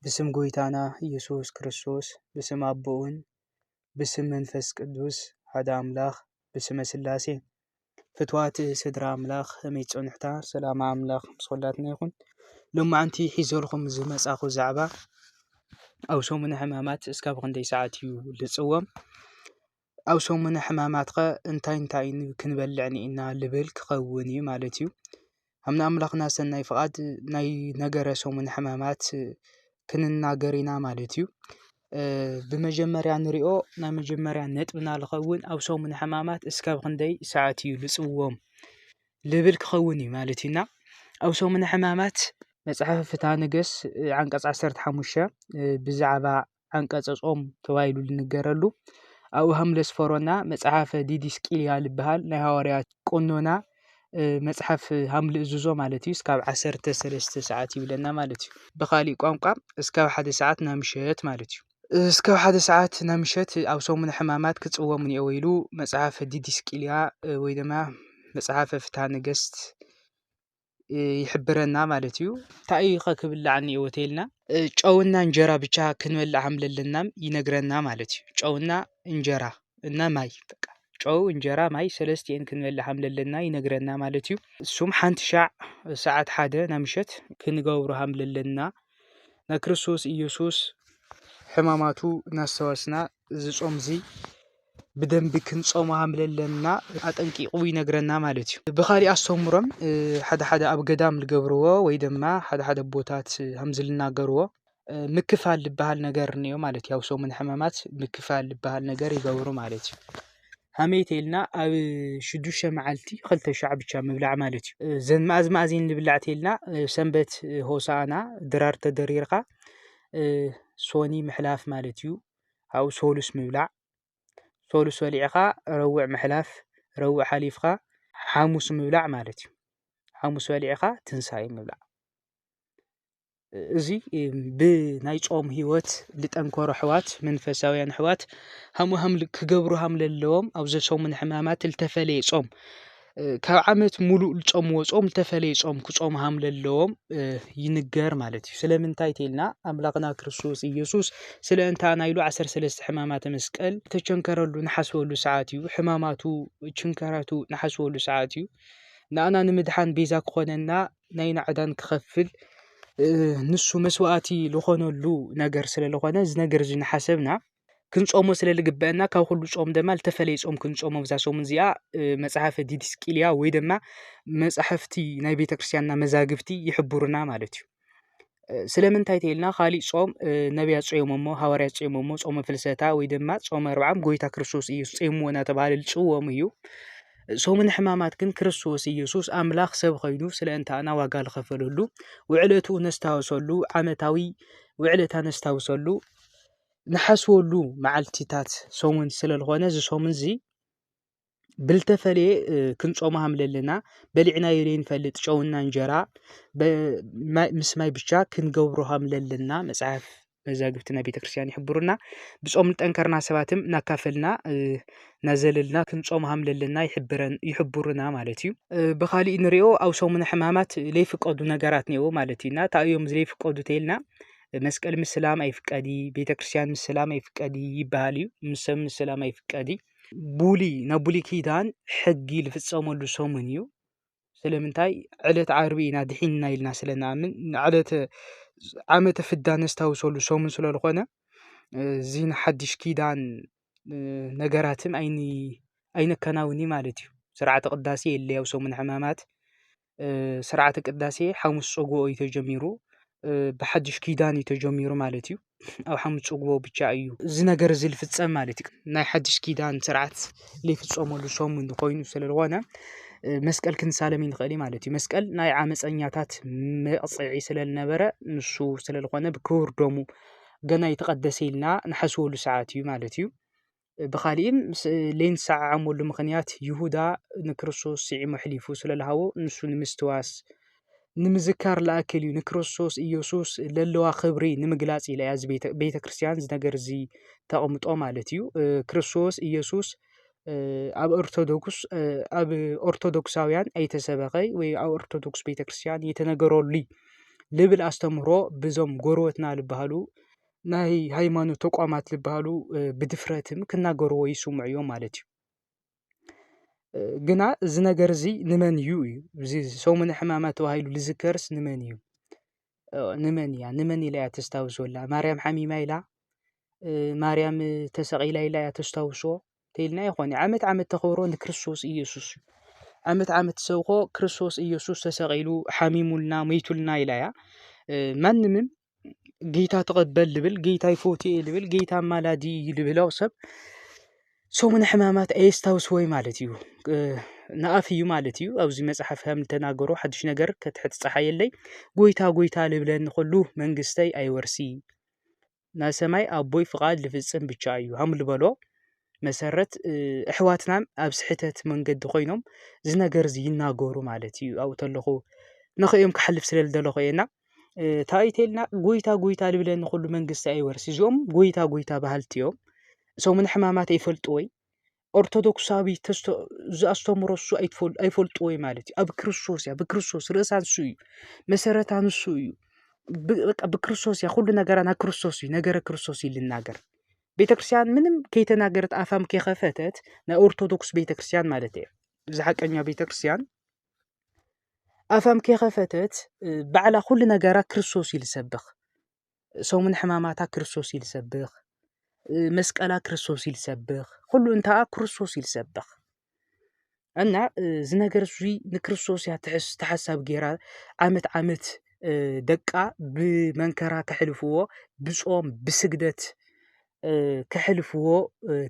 بسم ጎይታና ኢየሱስ ክርስቶስ بسم አቦውን بسم መንፈስ ቅዱስ ሓደ አምላኽ بسم ስላሴ ፍትዋት ስድራ አምላኽ ከመይ ጽንሕታ ሰላም አምላኽ ምስኹላትና ይኹን ሎማዓንቲ ሒዘልኩም ዝመጻኹ ዛዕባ አብ ሰሙነ ሕማማት እስካብ ክንደይ ሰዓት እዩ ልጽወም አብ ሰሙነ ሕማማት እንታይ ክንበልዕ ኒኢና ልብል ክኸውን እዩ ማለት እዩ አምና አምላኽና ሰናይ ፍቃድ ናይ ነገረ ሰሙነ ሕማማት ክንናገር ኢና ማለት እዩ ብመጀመርያ ንሪኦ ናይ መጀመርያ ነጥብና ልኸውን አብ ሰሙነ ሕማማት እስካብ ክንደይ ሰዓት እዩ ልጽውዎም ልብል ክኸውን እዩ ማለት ኢና አብ ሰሙነ ሕማማት መጽሓፈ ፍትሐ ነገሥት አንቀጽ 15 ብዛዕባ አንቀጽ ጾም ተባሂሉ ዝንገረሉ አብ ሃምለስ ፈሮና መጽሓፈ ዲድስቅልያ ልበሃል ናይ ሐዋርያት ቆኖና መጽሐፍ ሃምል እዝዞ ማለት እዩ እስካብ 13 ሰዓት ይብለና ማለት እዩ ብኻሊእ ቋንቋ እስካብ 1 ሰዓት ናምሸት ማለት እዩ እስካብ 1 ሰዓት ናምሸት አብ ሰሙነ ሕማማት ክጽወሙ እኒአው ኢሉ መጽሓፈ ዲድስቅልያ ወይ ድማ መጽሓፈ ፍትሐ ነገሥት ይሕብረና ማለት እዩ እንታይ ክብላዕ እኒአው ተይልና ጨውና እንጀራ ብቻ ክንበልዕ ሃምለለና ይነግረና ማለት እዩ ጨውና እንጀራ እና ማይ በቃ ጨው እንጀራ ማይ ሰለስቲአን ክንበልዕ ሃምለለና ይነግረና ማለት እዩ እሱም ሓንቲ ሻዕ ሰዓት 1 ናምሸት ክንገብሮ ሃምለለና ክርስቶስ ኢየሱስ ሕማማቱ እናስተዋስና ዝጾም እዚ ብደንቢ ክንጾም ሃምለለና አጠንቂቁ ይነግረና ማለት እዩ ብኻሊእ አስተምሮም ሓደ አብ ገዳም ዝገብርዎ ወይ ድማ ሓደ ቦታት ሃምዚ ዝናገርዎ ምክፋል ልበሃል ነገር እኒኦ ማለት እዩ አብ ሰሙነ ሕማማት ምክፋል ልበሃል ነገር ይገብሩ ማለት እዩ ሃመይ ተይልና አብ 6 መዓልቲ 2 ሻዕ ብቻ ምብላዕ ማለት እዩ ዘን ማእዝን ልብላዕ ተይልና ሰንበት ሆሳና ድራር ተደሪርካ ሶኒ ምሕላፍ ማለት እዩ አብ ሶሉስ ምብላዕ ሶሉስ በሊዕኻ ረውዕ ምሕላፍ ረውዕ ሓሊፍካ ሓሙስ ምብላዕ ማለት እዩ ሓሙስ በሊዕኻ ትንሳኤ ምብላዕ እዚ ብናይ ጾም ህይወት ዝጠንከሩ ኣሕዋት መንፈሳውያን ኣሕዋት ሃምሃም ክገብሩ ሃምለለዎም ኣብዚ ሰሙነ ሕማማት ዝተፈለየ ጾም ካብ ዓመት ሙሉእ ዝጾምዎ ጾም ዝተፈለየ ጾም ክጾሙ ሃምለለዎም ይንገር ማለት እዩ ስለምንታይ ተይልና አምላኽና ክርስቶስ ኢየሱስ ስለ እንታና ኢሉ 13 ሕማማተ መስቀል ተቸንከረሉ ንሓስበሉ ሰዓት እዩ ሕማማቱ ችንከራቱ ንሓስበሉ ሰዓት እዩ ንአና ንምድሓን ቤዛ ክኾነና ናይ ናዕዳን ክኸፍል ንሱ መስዋእቲ ዝኾነሉ ነገር ስለ ዝኾነ እዚ ነገር እዚ ንሓሰብና ክንጾሞ ስለ ልግበአና ካብ ኩሉ ጾም ድማ ዝተፈለየ ጾም ክንጾሞ ብዛ ሰሙን እዚኣ መጽሓፈ ዲድስቅልያ ወይ ድማ መጽሓፍቲ ናይ ቤተክርስትያንና መዛግብቲ ይሕብሩና ማለት እዩ ስለምንታይ ተይልና ካሊእ ጾም ነቢያት ጾሞሞ ሐዋርያት ጾሞሞ ጾመ ፍልሰታ ወይ ድማ ጾመ 40 ጎይታ ክርስቶስ ኢየሱስ ጾምዎ እናተባሃለ ዝጽወሙ እዩ ሰሙነ ሕማማት ግን ክርስቶስ ኢየሱስ አምላኽ ሰብ ኮይኑ ስለ እንታና ዋጋ ዝኸፈለሉ ውዕለቱ ነስታውሰሉ ዓመታዊ ውዕለታ ነስታውሰሉ ንሓስበሉ መዓልቲታት ሰሙን ስለ ዝኾነ እዚ ሰሙን እዚ ብልተፈለየ ክንጾም ሃምለለና በሊዕና የንፈልጥ ጨውና እንጀራ ምስ ማይ ብቻ ክንገብሮ ሃምለለና መጽሐፍ መዛግብትና ቤተክርስትያን ይሕብሩና ብጾም ጠንከርና ሰባትም እናካፈልና ናዘለልና ክንጾም ሃምለለና ይሕብሩና ማለት እዩ ብኻሊእ ንሪኦ አብ ሰሙነ ሕማማት ዘይፍቀዱ ነገራት ኒአው ማለት ኢና ታዮም ዘይፍቀዱ ተይልና መስቀል ምስላም አይፍቀዲ ቤተክርስቲያን ምስላም አይፍቀዲ ይባሃል እዩ ምሰብ ምስላም አይፍቀዲ ቡሊ ኪዳን ሕጊ ልፍጸመሉ ሰሙን እዩ ስለምንታይ ዕለት ዓርቢ ኢና ድሒንና ኢልና ስለናምን ዕለት ዓመተ ፍዳ ነስታውሰሉ ሰሙን ስለዝኾነ እዚ ሓድሽ ኪዳን ነገራትም አይነከናውኒ ማለት እዩ ስርዓተ ቅዳሴ የለ አብ ሰሙነ ሕማማት ስርዓተ ቅዳሴ ሓሙስ ጽጉኦ እዩ ተጀሚሩ ብሓድሽ ኪዳን እዩ ተጀሚሩ ማለት እዩ አብ ሓሙስ ጽጉኦ ብቻ እዩ እዚ ነገር እዚ ልፍጸም ማለት እዩ ናይ ሓድሽ ኪዳን ስርዓት ልፍጸመሉ ሰሙን ኮይኑ ስለዝኾነ መስቀል ክንሳለም ይንኽእል ማለት እዩ መስቀል ናይ ዓመፀኛታት መቕጽዒ ስለዝነበረ ንሱ ስለዝኾነ ብክቡር ደሙ ገና ይተቀደሰ ኢልና ንሓስበሉ ሰዓት እዩ ማለት እዩ ብኻሊእም ለይንሰዓዓመሉ ምኽንያት ይሁዳ ንክርስቶስ ስዒሙ ሕሊፉ ስለዝሃቦ ንሱ ንምስትዋስ ንምዝካር ለኣክል እዩ ንክርስቶስ ኢየሱስ ለለዋ ክብሪ ንምግላጽ ኢላ እዚ ቤተክርስትያን እዚ ነገር እዚ ተቐምጦ ማለት እዩ ክርስቶስ ኢየሱስ ኣብ ኦርቶዶክሳውያን ኣይተሰበኸ ወይ ኣብ ኦርቶዶክስ ቤተክርስትያን የተነገረሉ ልብል ኣስተምህሮ ብዞም ጎረወትና ልበሃሉ ናይ ሃይማኖት ተቋማት ልበሃሉ ብድፍረትም ክናገርዎ ይስምዑ እዮም ማለት እዩ። ግና እዚ ነገር እዚ ንመን እዩ እዚ ሰሙነ ሕማማት ተባሂሉ ዝዝከርስ ንመን እዩ? ንመን እያ ንመን ኢላ እያ ተስታውሶላ? ማርያም ሓሚማ ኢላ ማርያም ተሰቂላ ኢላ እያ ተስታውሶ ተኢልና ይኾነ ዓመት ዓመት ተኸብሮ ንክርስቶስ ኢየሱስ እዩ። ዓመት ሰብኮ ክርስቶስ ኢየሱስ ተሰቂሉ ሓሚሙልና ሞይቱልና ኢላ እያ ማንምም ጌታ ተቐበል ልብል ጌታ ይፈትየ ልብል ጌታ ማላዲ ልብሎ ሰብ ሰሙነ ሕማማት ኣየስታውስወይ ማለት እዩ። ንኣፍ እዩ ማለት እዩ። ኣብዚ መፅሓፍ ከም ተናገሮ ሓድሽ ነገር ከትሕት ፀሓየለይ ጎይታ ጎይታ ልብለኒ ኩሉ መንግስተይ ኣይወርሲ ናይ ሰማይ ኣቦይ ፍቃድ ልፍፅም ብቻ እዩ ሃም ልበሎ መሰረት ኣሕዋትና ኣብ ስሕተት መንገዲ ኮይኖም እዚ ነገር እዚ ይናገሩ ማለት እዩ። ኣብኡ ተለኹ ንኽኦም ክሓልፍ ስለ ዝደለኹ እየና ታይቴልና ጎይታ ጎይታ ልብለኒ ኩሉ መንግስቲ ኣይወርሲ እዚኦም ጎይታ ጎይታ ባህልቲ እዮም። ሰሙነ ሕማማት ኣይፈልጡ ወይ ኦርቶዶክሳዊ ዝኣስተምሮ እሱ ኣይፈልጡ ወይ ማለት እዩ። ኣብ ክርስቶስ እያ ብክርስቶስ ርእሳ ንሱ እዩ መሰረታ ንሱ እዩ። በቃ ብክርስቶስ እያ ኩሉ ነገራና ክርስቶስ እዩ ነገረ ክርስቶስ እዩ ልናገር ቤተክርስቲያን ምንም ከይተናገረት ኣፋም ከኸፈተት ናይ ኦርቶዶክስ ቤተክርስቲያን ማለት እዩ ዝሓቀኛ ቤተክርስቲያን ኣፋም ከኸፈተት ባዕላ ኩሉ ነገራ ክርስቶስ እዩ ልሰብኽ ሰሙነ ሕማማታ ክርስቶስ እዩ ልሰብኽ መስቀላ ክርስቶስ እዩ ልሰብኽ ኩሉ እንታ ክርስቶስ እዩ ልሰብኽ እና እዚ ነገር እዚ ንክርስቶስ እያ ተሓሳብ ጌራ ዓመት ደቃ ብመንከራ ከሕልፍዎ ብጾም ብስግደት ከሕልፍዎ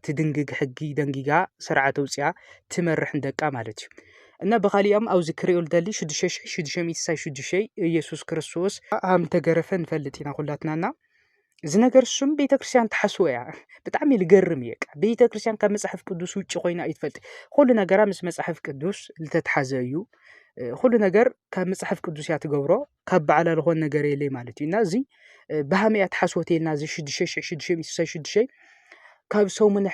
ትድንግግ ሕጊ ደንጊጋ ስርዓተ ውፅያ ትመርሕ ደቃ ማለት እዩ። እና ብኻሊኦም ኣብዚ ክሪኦ ልደሊ 6666 ኢየሱስ ክርስቶስ ሃም ተገረፈ ንፈልጥ ኢና ኩላትናና እዚ ነገር እሱም ቤተክርስቲያን ተሓስቦ እያ ብጣዕሚ ልገርም እየ ቤተክርስቲያን ካብ መፅሓፍ ቅዱስ ውጭ ኮይና ኣይትፈልጥ ኩሉ ነገራ ምስ መፅሓፍ ቅዱስ ዝተተሓዘ እዩ ኩሉ ነገር ካብ መፅሓፍ ቅዱስ እያ ትገብሮ ካብ በዓላ ዝኾነ ነገር የለይ ማለት እዩ እና እዚ ብሃመያ ተሓስቦት የልና እዚ 6666 ካብ ሰሙነ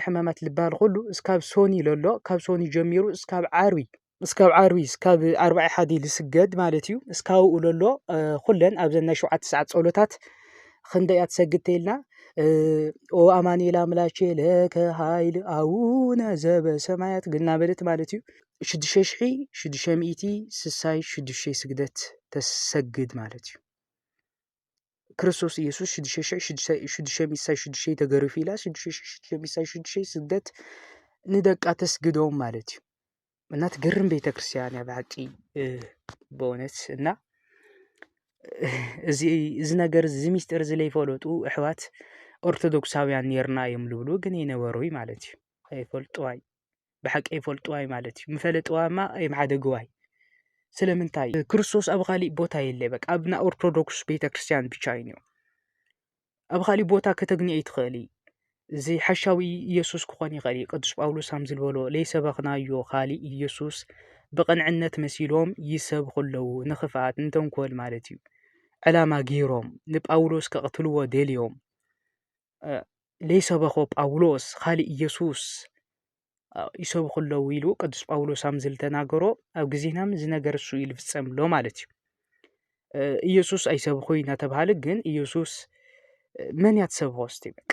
ሕማማት ልባል ኩሉ እስካብ ሶኒ ለሎ ካብ ሶኒ ጀሚሩ እስካብ ዓርቢ እስካብ 41 ልስገድ ማለት እዩ እስካብኡ ለሎ ኩለን ኣብዘን ናይ 7 ሰዓት ጸሎታት ክንደያ ትሰግድ ተይልና ኦ አማኑኤል አምላኬ ለከ ኃይል አቡነ ዘበሰማያት ግና በለት ማለት እዩ 6666 ስግደት ተሰግድ ማለት እዩ ክርስቶስ ኢየሱስ 6666 ተገርፊ ኢላ 6666 ስግደት ንደቃ ተስግዶም ማለት እዩ እና ትገርም ቤተክርስቲያን ያ ብሓቂ በእውነት እና እዚ ነገር እዚ ሚስጥር ዝለይፈለጡ ኣሕዋት ኦርቶዶክሳውያን ነርና እዮም ልብሉ ግን ይነበሩይ ማለት እዩ ኣይፈልጡዋይ ብሓቂ ኣይፈልጡዋይ ማለት እዩ ምፈለጥዋማ ኣይመሓደግዋይ ስለምንታይ ክርስቶስ ኣብ ካሊእ ቦታ የለ በቃ ኣብና ኦርቶዶክስ ቤተክርስቲያን ብቻ እዩ ኣብ ካሊእ ቦታ ከተግኒኦ ይትኽእል እዚ ሓሻዊ ኢየሱስ ክኾን ይኽእል ቅዱስ ጳውሎስ ሃም ዝልበሎ ለይሰበኽናዮ ካሊእ ኢየሱስ ብቕንዕነት መሲሎም ይሰብኹለዉ ንኽፍኣት ንተንኮል ማለት እዩ ዕላማ ገይሮም ንጳውሎስ ከቕትልዎ ደልዮም ለይሰበኾ ጳውሎስ ካሊእ ኢየሱስ ይሰብኹለዉ ኢሉ ቅዱስ ጳውሎስ ሃም ዝልተናገሮ ኣብ ግዜናም እዚ ነገር እሱ ኢሉ ፍጸምሎ ማለት እዩ ኢየሱስ ኣይሰብኹ እናተባሃለ ግን ኢየሱስ መን እያ ትሰብሖ እስቲ በቃ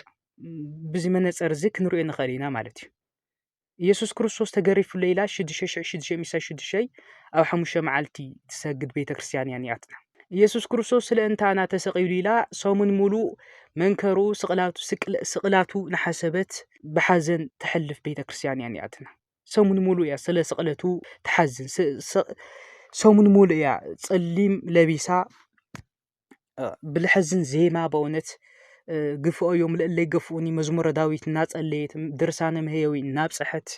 ብዚ መነፅር እዚ ክንሪኦ ንኽእል ኢና ማለት እዩ ኢየሱስ ክርስቶስ ተገሪፉሉ ኢላ 6666 ኣብ 5 መዓልቲ ትሰግድ ቤተክርስቲያን እያ ኒኣትና ኢየሱስ ክርስቶስ ስለ እንታና ተሰቂሉ ኢላ ሰሙን ሙሉእ መንከሩ ስቕላቱ ንሓሰበት ብሓዘን ተሕልፍ ቤተክርስቲያን እያ ኒኣትና ሰሙን ሙሉእ እያ ስለ ስቕለቱ ተሓዝን ሰሙን ሙሉእ እያ ጸሊም ለቢሳ ብልሕዝን ዜማ በእውነት ግፍኦ እዮም ለለይ ገፍኡኒ መዝሙረ ዳዊት እናጸለየት ድርሳነ ምህያዊ እናብጽሐት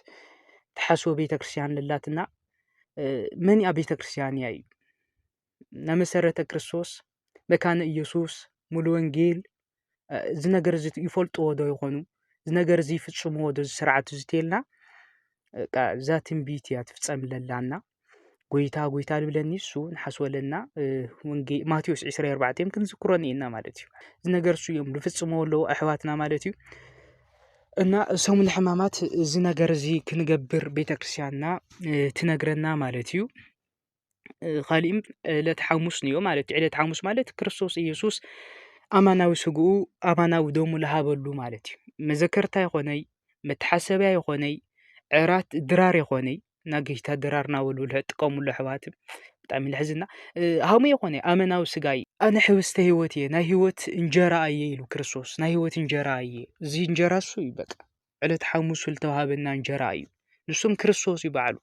ተሓስቦ ቤተክርስቲያን ልላትና መን እያ ቤተክርስቲያን እያ እዩ ናመሰረተ ክርስቶስ መካነ ኢየሱስ ሙሉ ወንጌል እዚ ነገር እዚ ይፈልጥዎ ዶ ይኾኑ እዚ ነገር እዚ ይፍጽምዎ ዶ ስርዓቱ ዝተልና በቃ እዛ ትንቢት እያ ትፍጸምለላና ጎይታ ጎይታ ልብለኒ እሱ ንሓስወለና ወንጌል ማቴዎስ 24 ክንዝክሮን ኢና ማለት እዩ እዚ ነገር እሱ እዮም ልፍጽምዎ ኣለዉ ኣሕዋትና ማለት እዩ እና ሰሙነ ሕማማት እዚ ነገር እዚ ክንገብር ቤተክርስቲያንና ትነግረና ማለት እዩ خاليم لتحمس نيو مالت علة تحمس مالت كريستوس إيسوس أماناو سجو أماناو دوم لهابلو مالتي مذكرتها يخوني متحسبة يخوني عرات درار يخوني ناقيشتا درارنا ولو تقوم اللحوات بتعمل الحزنة هاومي يخوني أماناو سجاي أنا حوست هيوتي نا هيوت إنجرا أيه كريستوس نا هيوت إنجرا أيه زي إنجرا سوي بقى علة تحمس والتوهابنا إنجرا أيه نسوم كريستوس يبعلو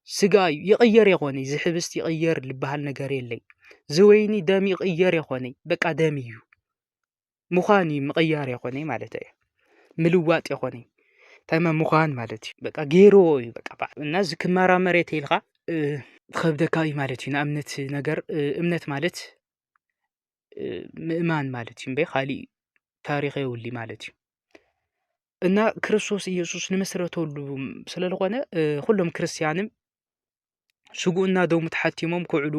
سجاي يغير يخوني زي حبست يغير لبهال نجاري اللي زويني دامي يغير يخوني بقى داميو مخاني مغير يخوني مالته ملوات يخوني تمام مخان مالتي بقى غيروي بقى بعد الناس كمارا مريت يلقى خبدكاي مالتي نامنت نجر امنت مالت مئمان مالتي مبي خالي تاريخي ولي مالتي ان كريستوس ኢየሱስ ንመስረተሉ ስለለኾነ ኩሎም ክርስቲያንም ስጉእና ዶም ተሓቲሞም ክዕሉ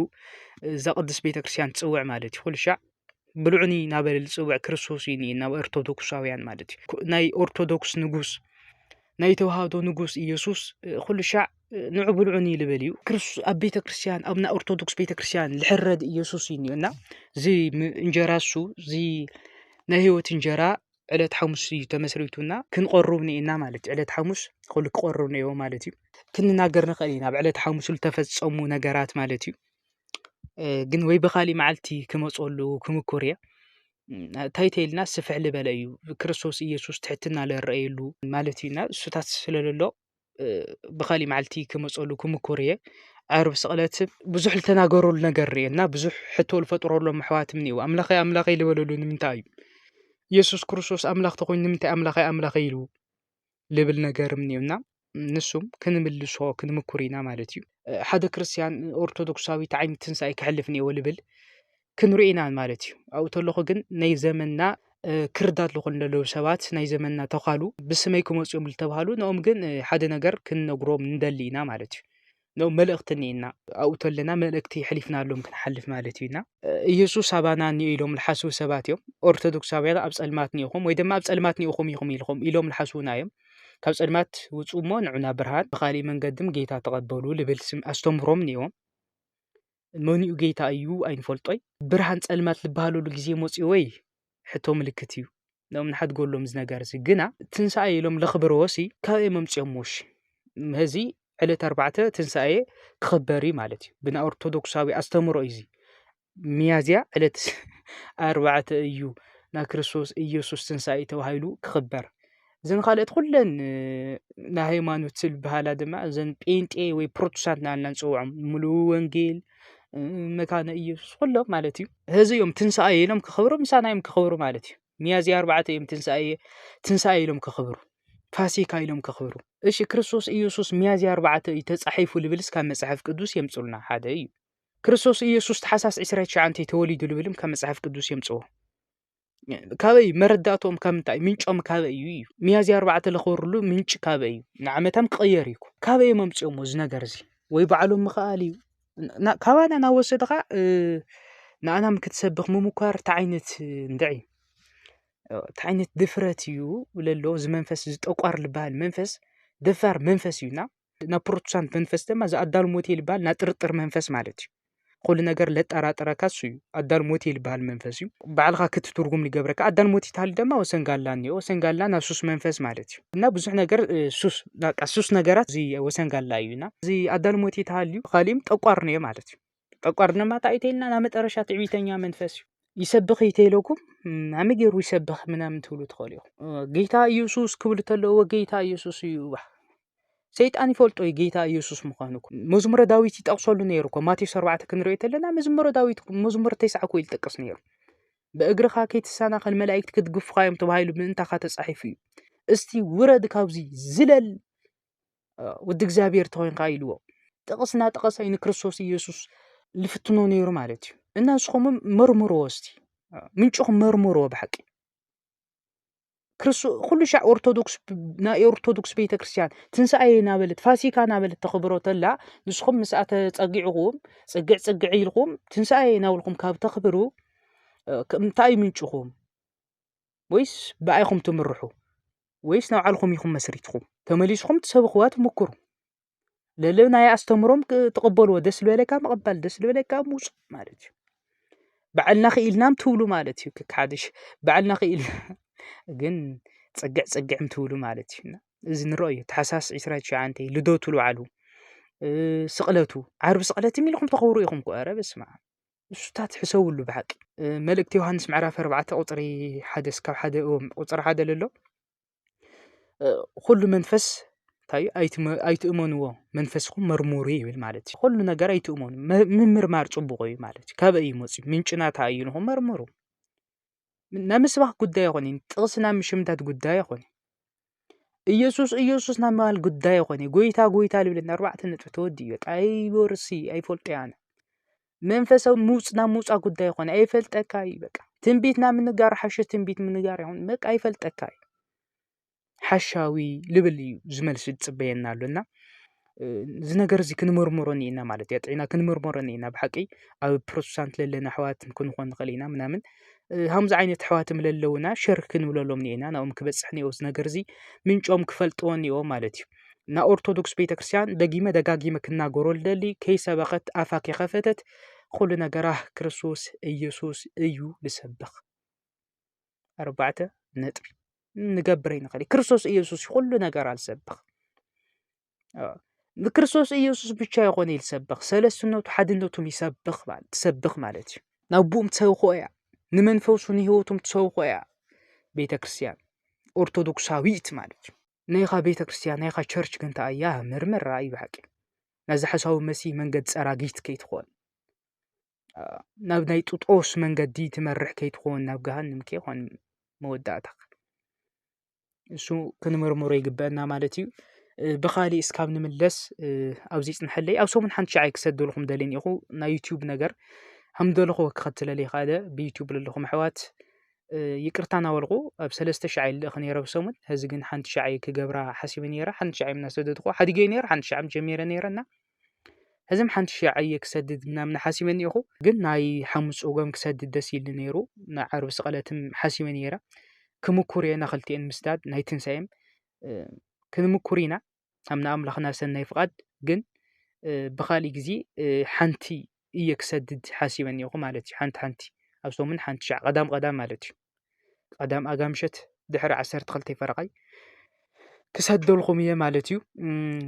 ዘቅድስ ቤተክርስቲያን ጽውዕ ማለት እዩ ኩሉ ሻዕ ብልዑኒ ናበል ጽውዕ ክርስቶስ ይኒ ናብ ኦርቶዶክሳውያን ማለት እዩ ናይ ኦርቶዶክስ ንጉስ ናይ ተዋህዶ ንጉስ ኢየሱስ ኩሉ ሻዕ ንዑ ብልዑኒ ልበል እዩ ክርስቶስ ኣብ ቤተክርስቲያን ኣብና ኦርቶዶክስ ቤተክርስቲያን ልሕረድ ኢየሱስ ይኒና እዚ እንጀራሱ እዚ ናይ ህይወት እንጀራ ዕለት ሐሙስ ተመስሪቱና ክንቆርብ ነይና ማለት ዕለት ሐሙስ ኩሉ ክቆርብ ነይዎ ማለት እዩ ክንናገር ንኽእል ኢና ብዕለት ሐሙስ ዝተፈጸሙ ነገራት ማለት እዩ ግን ወይ በኻሊ መዓልቲ ክመጾሉ ክምኩር እየ ታይቴልና ስፍሕ ልበለ እዩ ክርስቶስ ኢየሱስ ትሕትና ለረአየሉ ማለት እዩና እሱታት ስለለሎ በኻሊ መዓልቲ ክመጾሉ ክምኩር እየ ዓርብ ስቕለት ብዙሕ ልተናገረሉ ነገር እየና ብዙሕ ሕቶ ልፈጥረሎም ኣሕዋትም ነይዎ ኣምላኸይ ልበለሉ ንምንታይ እዩ ኢየሱስ ክርስቶስ ኣምላኽ ተኮይኑ ንምንታይ ኣምላኸይ ኢሉ ልብል ነገርም ነውና ንሱም ክንምልሶ ክንምኩር ኢና ማለት እዩ ሓደ ክርስቲያን ኦርቶዶክሳዊ ዓይነት ትንሳኤ ክሕልፍ ነይዎ ልብል ክንርኢና ማለት እዩ ኣብኡ ተለኹ ግን ናይ ዘመንና ክርዳት ልኾን ለለዉ ሰባት ናይ ዘመንና ተኻሉ ብስመይ ክመጽኦም ልተባሃሉ ንኦም ግን ሓደ ነገር ክንነግሮም እንደሊ ኢና ማለት እዩ ነው መልእክት ነይና ኣብኡ ተለና መልእክቲ ሕሊፍናሎም ክንሓልፍ ማለት እዩና ኢየሱስ ኣባና ንኢሎም ልሓስቡ ሰባት እዮም ኦርቶዶክሳውያን ኣብ ጸልማት ንኢኹም ወይ ድማ ኣብ ጸልማት ንኢኹም ኢልኹም ኢሎም ልሓስቡና እዮም ካብ ጸልማት ውጹሞ ንዑና ብርሃን ብኻሊ መንገድም ጌታ ተቐበሉ ልብል ስም ኣስተምሮም ነይዎም መኒኡ ጌታ እዩ ኣይንፈልጦይ ብርሃን ጸልማት ልባሃሉሉ ግዜ መጽኡ ወይ ሕቶ ምልክት እዩ ነኦም ንሓድጎሎም ዝነገር እዚ ግና ትንሳኤ ኢሎም ለኽብርዎሲ ካብ መምጽኦምሽ ህዚ ዕለት 4 ትንሳኤ ክኽበሪ ማለት እዩ ብና ኦርቶዶክሳዊ ኣስተምሮ እዚ ሚያዝያ ዕለት 4 እዩ ና ክርስቶስ ኢየሱስ ትንሳኤ ተባሂሉ ክኽበር ዘን ካልኦት ኩለን ናይ ሃይማኖት ዝብሃላ ድማ ዘን ጴንጤ ወይ ፕሮቴስታንት ናልና ንጽውዖም ሙሉእ ወንጌል መካነ ኢየሱስ ኩሎም ማለት እዩ ህዚኦም ትንሳኤ ኢሎም ክኽብሩ ምሳናዮም ክኽብሩ ማለት እዩ ሚያዝያ 4 እዮም ትንሳኤ ኢሎም ክኽብሩ ፋሲካ ኢሎም ክኽብሩ እሺ ክርስቶስ ኢየሱስ ሚያዝያ 4 ተጻሒፉ ልብልስ ካብ መጽሐፍ ቅዱስ የምጽኡልና ሓደ እዩ ክርስቶስ ኢየሱስ ተሓሳስ 29 ተወሊዱ ልብልም ካብ መጽሐፍ ቅዱስ የምጽኡ ካበይ መረዳቶም ከምንታይ ምንጮም ካበይ እዩ ሚያዝያ 4 ለኽብሩሉ ምንጭ ካበይ እዩ ንዓመታም ክቕየር እዩ ካበይ መምጽኦም እዚ ነገር እዚ ወይ በዓሎም ምኽኣል እዩ ካባና ናወሰድኻ ንኣናም ክትሰብኽ ምሙኳር ተዓይነት እንደዒ ተዓይነት ድፍረት እዩ ለሎ ዝመንፈስ ዝጠቋር ልባል መንፈስ ደፋር መንፈስ እዩና ና ፕሮቴስታንት መንፈስ ድማ ዝኣዳል ሞቴ ልባል ና ጥርጥር መንፈስ ማለት እዩ ኩሉ ነገር ለጠራጠረካ እሱ እዩ ኣዳል ሞቴ ልባል መንፈስ እዩ በዓልኻ ክትትርጉም ሊገብረካ ኣዳል ሞቴ ታል ድማ ወሰንጋላ ነው ወሰንጋላ ና ሱስ መንፈስ ማለት እዩ እና ብዙሕ ነገር ሱስ ነገራት እዚ ወሰንጋላ እዩና እዚ ኣዳል ሞቴ ታል እዩ ኻሊም ጠቋር ነው ማለት እዩ ጠቋር ድማ ታይቴልና ና መጠረሻ ትዕቢተኛ መንፈስ እዩ ይሰብኽ ይተይለኩም ኣመጌሩ ይሰብኽ ምናምን ትብሉ ትኸልዩ ጌታ ኢየሱስ ክብል ተለዎ ጌታ ኢየሱስ እዩ ሰይጣን ይፈልጦ ጌታ ኢየሱስ ምዃኑኩም መዝሙረ ዳዊት ይጠቕሰሉ ነይሩ እኮ ማቴዎስ 4 ክንሪኦ ተለና መዝሙረ ዳዊት መዝሙር 9 ኮ ይጠቅስ ነይሩ በእግርኻ ከይትሳናኸል መላእክት ክትግፍኻዮም ተባሂሉ ምንታኻ ተጻሒፉ እዩ እስቲ ውረድ ካብዚ ዝለል ወዲ እግዚአብሔር ተኾይንካ ኢልዎ ጠቕስና ጠቐሰይ ንክርስቶስ ኢየሱስ ልፍትኖ ነይሩ ማለት እዩ እና ንስኹም መርምሮ እስቲ ምንጭኹም መርምሮ ብሓቂ ክርስቶስ ኩሉ ሻዕ ኦርቶዶክስ ናይ ኦርቶዶክስ ቤተክርስቲያን ትንሳኤ ናበለት ፋሲካ ናበለት ተኽብሮ ተላ ንስኹም ምስኣተ ጸጊዕኹም ጽግዕ ኢልኹም ትንሳኤ ናብልኩም ካብ ተኽብሩ እንታይ ምንጭኹም ወይስ በኣይኹም ትምርሑ ወይስ ናብዓልኩም ኢኹም መስሪትኩም ተመሊስኩም ትሰብኽዋ ትምክሩ للنا أستمرهم تقبلوا دس لك مقبل دس لك موس مالتي بعلنا خيل نام تولو مالتي كحادش بعلنا خيل جن تصقع متولو مالتي إذن رأي تحساس إسرائيل شعنتي لدو تولو علو سقلتو عارف سقلتي مين لكم تقوريكم كوارا بسمع شتات حسول له بحق ملك يوحنس معرفة 4 قطري حدث كاب حدا قطر حدا لله كل منفس تاي أيتؤمنوا منفسكم مرموري بالمالتي كل نجار أيتؤمن من مرمار صبغي مالتي كابي موسي من جنات عينهم مرمرو نمسبح قداي يخوني تغسنا مشمتات قداي يخوني إيسوس نمال قداي يخوني قويتا لبلنا 4 نتف تودي أي بورسي أي فولتيان منفسو موصنا قداي يخوني أي فلتكاي بقى تنبيتنا من نجار حشة تنبيت من نجار يخون بقى أي فلتكاي حشاوي لبلي زمل سد صبينا لنا زنجر زي كنمرمرني إنا مالتي يطعينا كنمرمرني إنا بحقي أو بروتستانت لنا حوات نكون خون خلينا منامن همز عينة حواتم للونا شرك نولو منينا أنا كبصحني أو زنجر زي من جوم كفلتوني أو مالتي نا أرثوذكس بيتكريستيان دقيمة كنا قرول دلي كي سبقت آفاك خفتت كل نجراه كريستوس إيسوس إيو لسبخ 4 نتر نقبرين خلي كريستوس إيسوس كل نجار على سبخ كريستوس إيسوس ብቻ يكون يسبخ ሰለስቱነቱ ሓድነቱ ይሰብኽ ማለት ተሰብኽ ማለት እዩ ናብኡም ትሰብኹ እያ ንመንፈሱን ህይወቱም ትሰብኹ እያ ቤተክርስቲያን ኦርቶዶክሳዊት ማለት እዩ ናይኻ ቤተክርስቲያን ናይኻ ቸርች ግን ታያ ምርምር ራእይ በሐቂ ናዚ ሓሳዊ መሲህ መንገድ ፀራጊት ከይትኾን ናብ ናይ ጡጦስ መንገዲ ትመርሕ ከይትኾን ናብ ገሃነም ከይኾን መወዳእታ እሱ ክንምርምሮ ይግበአና ማለት እዩ بخالي اسكاب نملس او زي نحلي او سومن حنت شعي كسدوا لكم دلين يخو نا يوتيوب نجر هم دولخو كختل لي خاله بيوتيوب لكم حوات يقرتانا ولغو بسلسته شعي الاخني رب سومن هزغن حنت شعي كجبرا حسيب نيره حنت شعي من سددخو حديقي نير حنت شعي جميره نيرنا هزم حنت شعي كسددنا من حسيب نيخو قل ناي حمص اوغم كسدد دسيل نيرو نا عرب سقلتم حسيب نيره كمكورينا خلتين مستاد ناي تنسايم كنمكورينا أمنا أملخنا سنة فقد جن بخالي جزي حنتي يكسدد حاسبا يقوم مالتي حنتي أو سو من حنت شع قدام مالتي قدام أقامشت دحر 10 خلتي فرقي كسدوا الخمية مالتيو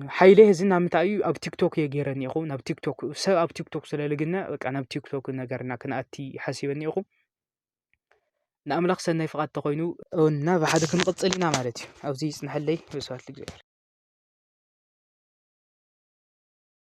حيله زنا متاعي أب تيك توك يجيرني يقوم أب تيك توك أب تيك توك سلالجنا أنا أب تيك توك نجارنا كنا أتي حاسبا يقوم نأملخ سنة فقد تقينو ونبى حدا كنقصلنا مالتي أو زي نحلي بسؤال